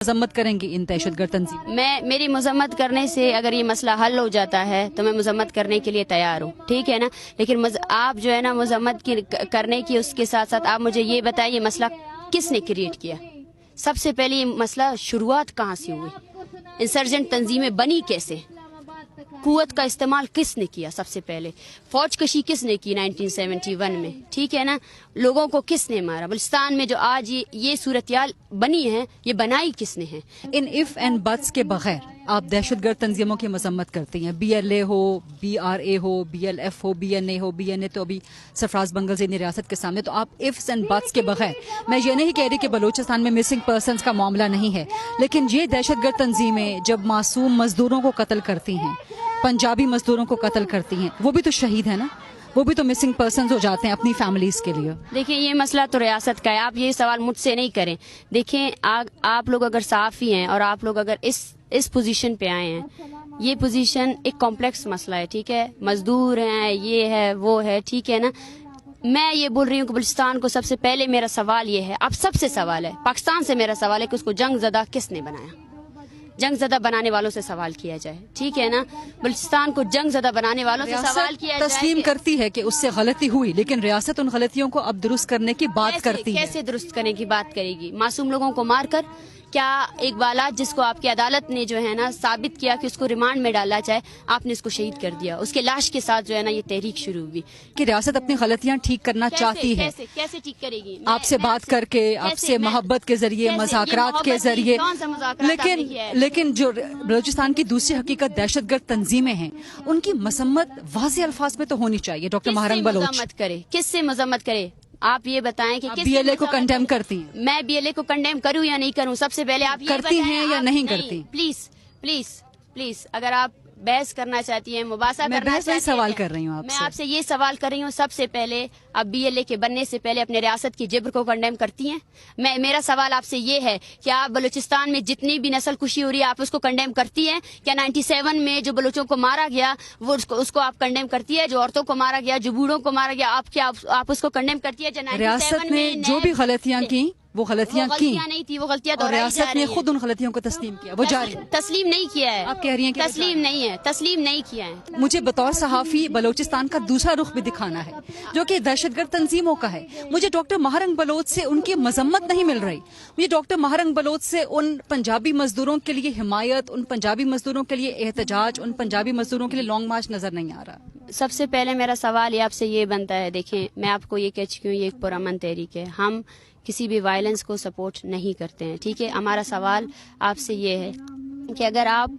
मजम्मत करेंगी इन दहशत गर्द तंजीम? मेरी मजम्मत करने से अगर ये मसला हल हो जाता है तो मैं मजम्मत करने के लिए तैयार हूँ, ठीक है ना। लेकिन आप जो है ना मजम्मत करने की उसके साथ साथ आप मुझे ये बताइए मसला किसने क्रिएट किया? सबसे पहले ये मसला शुरुआत कहाँ से हुई? इंसर्जेंट तंजीमें बनी कैसे? कुव्वत का इस्तेमाल किसने किया? सबसे पहले फौज कशी किसने की 1971 में, ठीक है ना। लोगों को किसने मारा? बलूचिस्तान में जो आज ये सूरत-याल बनी है, ये बनाई किसने है? इन इफ एंड बट्स के बगैर आप दहशतगर्द तंजीमों की मजम्मत करती हैं, BLA हो, BRA हो, BLF हो, BNA हो, BNA तो अभी सरफराज बंगल ज़ेनी रियासत के सामने, तो आप इफ्स एंड बट्स के बगैर, मैं ये नहीं कह रही कि बलूचिस्तान में मिसिंग पर्सनस का मामला नहीं है, लेकिन ये दहशतगर्द तंजीमें जब मासूम मजदूरों को कत्ल करती हैं, पंजाबी मजदूरों को कत्ल करती हैं, वो भी तो शहीद है ना, वो भी तो मिसिंग पर्सनस हो जाते हैं अपनी फैमिलीज के लिए। देखिए ये मसला तो रियासत का है, आप ये सवाल मुझसे नहीं करें। देखें आप लोग अगर साफ़ी हैं और आप लोग अगर इस पोजीशन पे आए हैं, ये पोजीशन एक कॉम्प्लेक्स मसला है, ठीक है। मजदूर हैं, ये है वो है, ठीक है ना। मैं ये बोल रही हूँ कि बलूचिस्तान को सबसे पहले मेरा सवाल ये है, अब सबसे सवाल है, पाकिस्तान से मेरा सवाल है कि उसको जंग ज़दा किसने बनाया? जंग ज़दा बनाने वालों से सवाल किया जाए, ठीक है ना। बलूचिस्तान को जंग ज़दा बनाने वालों से सवाल किया जाए। तस्लीम करती है कि उससे गलती हुई, लेकिन रियासत उन गलतियों को अब दुरुस्त करने की बात करती है। कैसे दुरुस्त करने की बात करेगी? मासूम लोगों को मार कर? क्या एक बालात जिसको आपकी अदालत ने जो है ना साबित किया कि उसको रिमांड में डाला जाए, आपने इसको शहीद कर दिया, उसके लाश के साथ जो है ना ये तहरीक शुरू हुई कि रियासत अपनी गलतियां ठीक करना चाहती है। कैसे ठीक करेगी? आपसे बात करके, आपसे मोहब्बत के जरिए, मज़ाकरात के जरिए। लेकिन जो बलूचिस्तान की दूसरी हकीकत दहशतगर्द तंजीमें हैं, उनकी मसम्मत वाज़ेह अल्फाज में तो होनी चाहिए। डॉक्टर महारंग बलोच किससे मजम्मत करे? आप ये बताएं कि BLA को कंडेम करती हैं? मैं BLA को कंडेम करूं या नहीं करूं? सबसे पहले आप ये करती हैं या नहीं करती? प्लीज अगर आप बहस करना चाहती हैं, मुबासा करना चाहती हैं, सवाल कर रही हूँ आपसे। मैं आपसे ये सवाल कर रही हूँ, सबसे पहले आप BLA के बनने से पहले अपने रियासत की जिब्र को कंडेम करती हैं? मेरा सवाल आपसे ये है कि आप बलूचिस्तान में जितनी भी नस्ल कुशी हो रही है, आप उसको कंडेम करती हैं? क्या 97 में जो बलूचों को मारा गया वो उसको आप कंडेम करती है? जो औरतों को मारा गया, जो बूढ़ों को मारा गया, आप उसको कंडेम करती है? रियासत ने जो भी गलतियाँ की वो गलतियाँ नहीं थी, वो गलतियाँ और रियासत ने खुद उन गलतियों को तस्लीम किया, वो जारी तस्लीम नहीं किया है। आप कह रही हैं कि तस्लीम नहीं किया है। मुझे बतौर सहाफ़ी बलूचिस्तान का दूसरा रुख भी दिखाना है जो कि दहशतगर्द तंजीमों का है। मुझे डॉक्टर महारंग बलोच से उनकी मजम्मत नहीं मिल रही। मुझे डॉक्टर महारंग बलोच से उन पंजाबी मजदूरों के लिए हिमायत, उन पंजाबी मजदूरों के लिए एहतजाज, उन पंजाबी मजदूरों के लिए लॉन्ग मार्च नजर नहीं आ रहा। सबसे पहले मेरा सवाल आपसे ये बनता है, देखें मैं आपको ये कह चुकी हूँ, ये एक पुरअमन तहरीक है, हम किसी भी वायलेंस को सपोर्ट नहीं करते हैं, ठीक है। हमारा सवाल आपसे ये है कि अगर आप